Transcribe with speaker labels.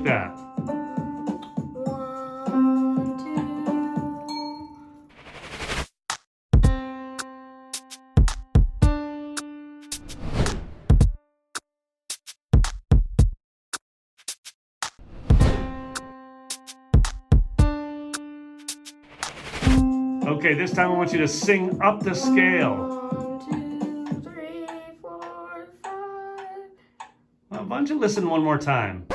Speaker 1: like that.
Speaker 2: 1, 2.
Speaker 1: Okay, this time I want you to sing up the scale.
Speaker 2: 1, 2, 3, 4, 5.
Speaker 1: Well, why don't you listen one more time?